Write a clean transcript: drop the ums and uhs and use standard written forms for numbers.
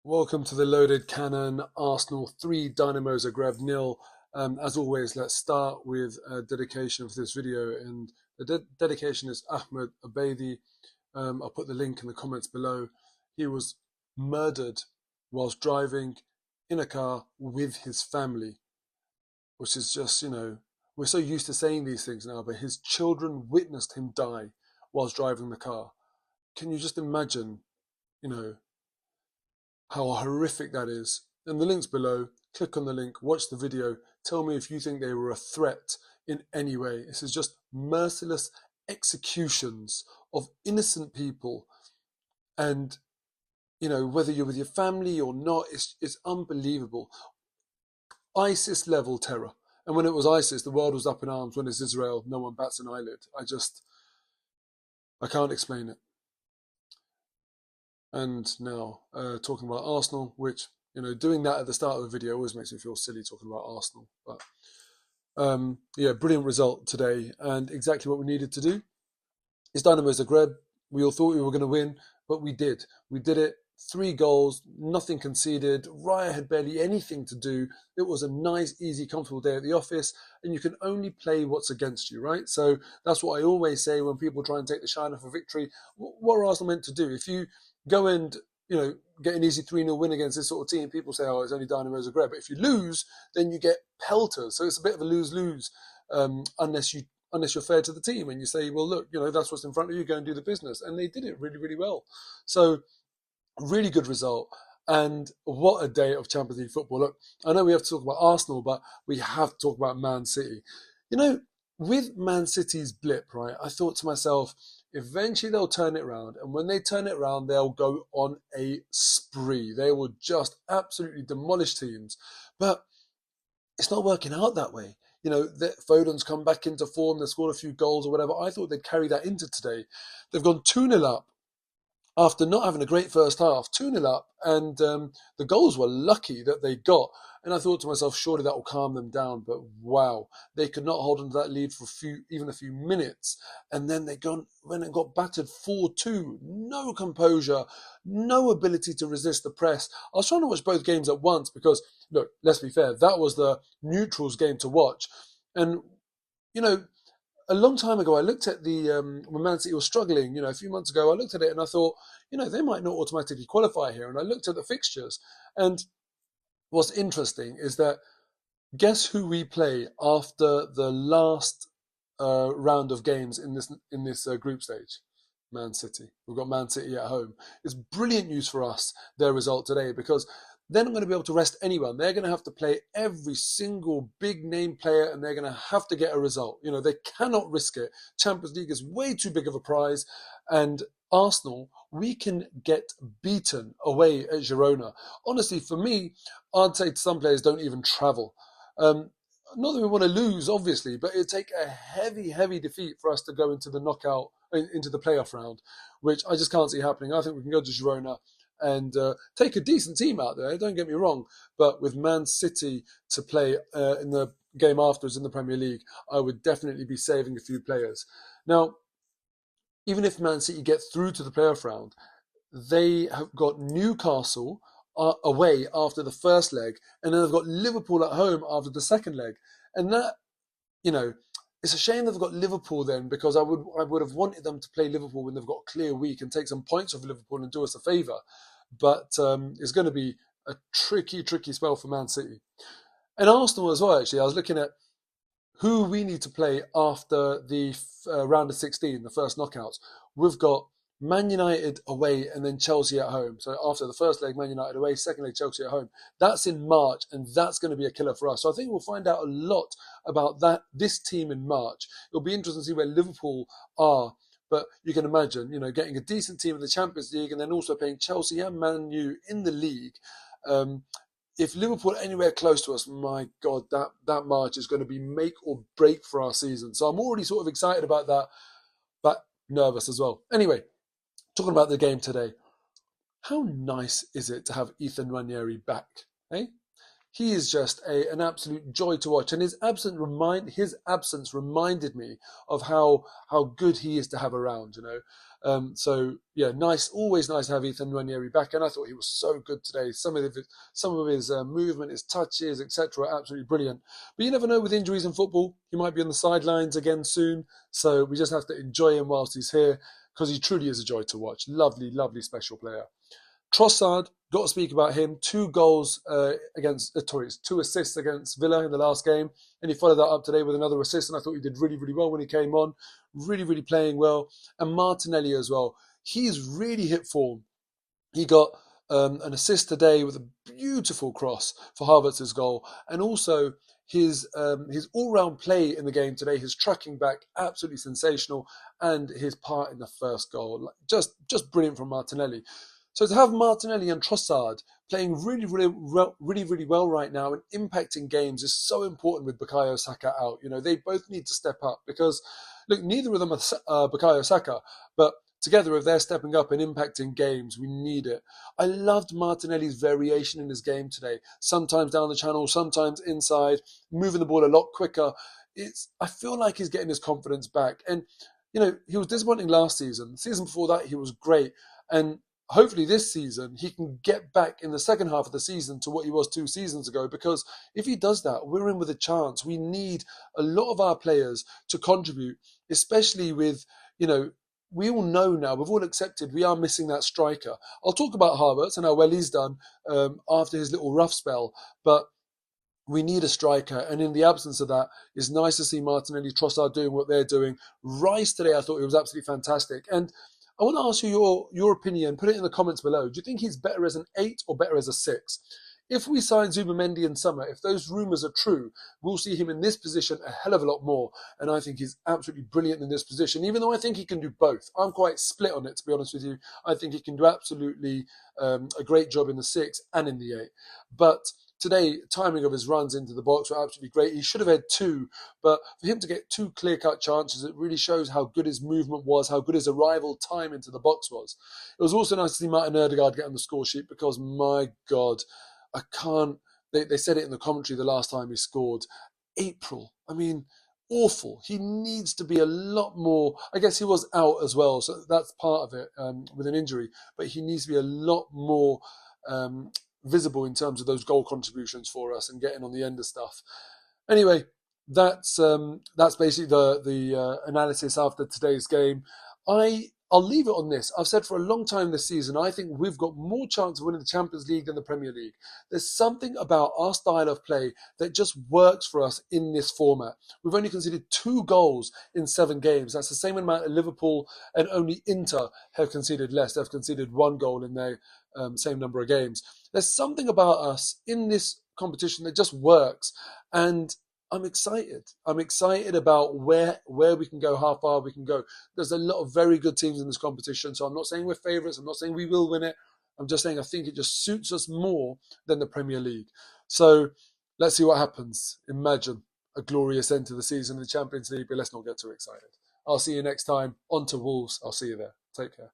Welcome to the Loaded Cannon. Arsenal 3, Dynamo Zagreb 0. As always, let's start with a dedication for this video. And the dedication is Ahmed Abedi. I'll put the link in the comments below. He was murdered whilst driving in a car with his family, which is just, we're so used to saying these things now, but his children witnessed him die whilst driving the car. Can you just imagine, you know, how horrific that is? And the link's below. Click on the link, watch the video, tell me if you think they were a threat in any way. This is just merciless executions of innocent people. And, whether you're with your family or not, it's unbelievable. ISIS level terror. And when it was ISIS, the world was up in arms. When it's Israel, no one bats an eyelid. I can't explain it. And now, talking about Arsenal, which, doing that at the start of the video always makes me feel silly talking about Arsenal. But, yeah, brilliant result today. And exactly what we needed to do is Dynamo Zagreb. We all thought we were going to win, but we did. We did it. 3 goals, nothing conceded. Raya had barely anything to do. It was a nice, easy, comfortable day at the office, and you can only play what's against you, right? So that's what I always say when people try and take the shine off a victory. What are Arsenal meant to do? If you go and get an easy 3-0 win against this sort of team, people say, oh, it's only Dynamo Zagreb. But if you lose, then you get pelters. So it's a bit of a lose-lose unless you're fair to the team and you say, well, look, that's what's in front of you, go and do the business. And they did it really, really well. So really good result. And what a day of Champions League football. Look, I know we have to talk about Arsenal, but we have to talk about Man City. With Man City's blip, right, I thought to myself, eventually they'll turn it around. And when they turn it around, they'll go on a spree. They will just absolutely demolish teams. But it's not working out that way. Foden's come back into form. They've scored a few goals or whatever. I thought they'd carry that into today. They've gone 2-0 up after not having a great first half, 2-0 up, and the goals were lucky that they got. And I thought to myself, surely that will calm them down. But wow, they could not hold on to that lead for even a few minutes. And then they went and got battered 4-2. No composure, no ability to resist the press. I was trying to watch both games at once because, look, let's be fair, that was the neutrals game to watch. And, a long time ago, I looked at when Man City was struggling, a few months ago, I looked at it and I thought, they might not automatically qualify here. And I looked at the fixtures. And what's interesting is that guess who we play after the last round of games in this group stage? Man City. We've got Man City at home. It's brilliant news for us, their result today, because they're not going to be able to rest anyone. They're going to have to play every single big name player and they're going to have to get a result. They cannot risk it. Champions League is way too big of a prize. And Arsenal, we can get beaten away at Girona. Honestly, for me, I'd say to some players, don't even travel. Not that we want to lose, obviously, but it'd take a heavy, heavy defeat for us to go into the knockout, into the playoff round, which I just can't see happening. I think we can go to Girona and take a decent team out there, don't get me wrong. But with Man City to play in the game afterwards in the Premier League, I would definitely be saving a few players. Now, even if Man City get through to the playoff round, they have got Newcastle away after the first leg, and then they've got Liverpool at home after the second leg. And that, it's a shame they've got Liverpool then, because I would have wanted them to play Liverpool when they've got a clear week and take some points off Liverpool and do us a favour. But it's going to be a tricky, tricky spell for Man City. And Arsenal as well, actually. I was looking at who we need to play after the round of 16, the first knockouts. We've got Man United away and then Chelsea at home. So after the first leg, Man United away, second leg, Chelsea at home. That's in March, and that's going to be a killer for us. So I think we'll find out a lot about this team in March. It'll be interesting to see where Liverpool are. But you can imagine, getting a decent team in the Champions League and then also playing Chelsea and Man U in the league. If Liverpool are anywhere close to us, my God, that March is going to be make or break for our season. So I'm already sort of excited about that, but nervous as well. Anyway, talking about the game today, how nice is it to have Ethan Ranieri back? Eh? he is just an absolute joy to watch. And his absence reminded me of how good he is to have around, you know. So yeah, nice, always nice to have Ethan Nwaneri back, and I thought he was so good today. Some of his movement, his touches, etc., absolutely brilliant. But you never know with injuries in football; he might be on the sidelines again soon. So we just have to enjoy him whilst he's here, because he truly is a joy to watch. Lovely, lovely, special player. Trossard, got to speak about him. 2 goals two assists against Villa in the last game, and he followed that up today with another assist. And I thought he did really, really well when he came on. Really, really playing well. And Martinelli as well. He's really hit form. He got an assist today with a beautiful cross for Havertz's goal, and also his all-round play in the game today, his tracking back, absolutely sensational, and his part in the first goal, just brilliant from Martinelli. So to have Martinelli and Trossard playing really, really well right now and impacting games is so important with Bukayo Saka out. You know, they both need to step up because, look, neither of them are Bukayo Saka, but together, if they're stepping up and impacting games, we need it. I loved Martinelli's variation in his game today. Sometimes down the channel, sometimes inside, moving the ball a lot quicker. I feel like he's getting his confidence back. And, you know, he was disappointing last season. The season before that, he was great. And hopefully this season, he can get back in the second half of the season to what he was 2 seasons ago. Because if he does that, we're in with a chance. We need a lot of our players to contribute, especially with, you know, we all know now, we've all accepted we are missing that striker. I'll talk about Havertz and how well he's done after his little rough spell, but we need a striker. And in the absence of that, it's nice to see Martinelli, Trossard doing what they're doing. Rice today, I thought he was absolutely fantastic. And I want to ask you your opinion. Put it in the comments below. Do you think he's better as an 8 or better as a 6? If we sign Zubimendi in summer, if those rumours are true, we'll see him in this position a hell of a lot more. And I think he's absolutely brilliant in this position, even though I think he can do both. I'm quite split on it, to be honest with you. I think he can do absolutely a great job in the 6 and in the 8. But today, timing of his runs into the box were absolutely great. He should have had 2, but for him to get 2 clear-cut chances, it really shows how good his movement was, how good his arrival time into the box was. It was also nice to see Martin Ødegaard get on the score sheet because, my God, I can't. They said it in the commentary the last time he scored. April. I mean, awful. He needs to be a lot more. I guess he was out as well, so that's part of it with an injury. But he needs to be a lot more visible in terms of those goal contributions for us and getting on the end of stuff. Anyway, that's basically the analysis after today's game. I'll leave it on this. I've said for a long time this season, I think we've got more chance of winning the Champions League than the Premier League. There's something about our style of play that just works for us in this format. We've only conceded 2 goals in 7 games. That's the same amount of Liverpool, and only Inter have conceded less. They've conceded 1 goal in their same number of games. There's something about us in this competition that just works, and I'm excited. I'm excited about where we can go, how far we can go. There's a lot of very good teams in this competition, so I'm not saying we're favourites. I'm not saying we will win it. I'm just saying I think it just suits us more than the Premier League. So let's see what happens. Imagine a glorious end to the season in the Champions League, but let's not get too excited. I'll see you next time. On to Wolves. I'll see you there. Take care.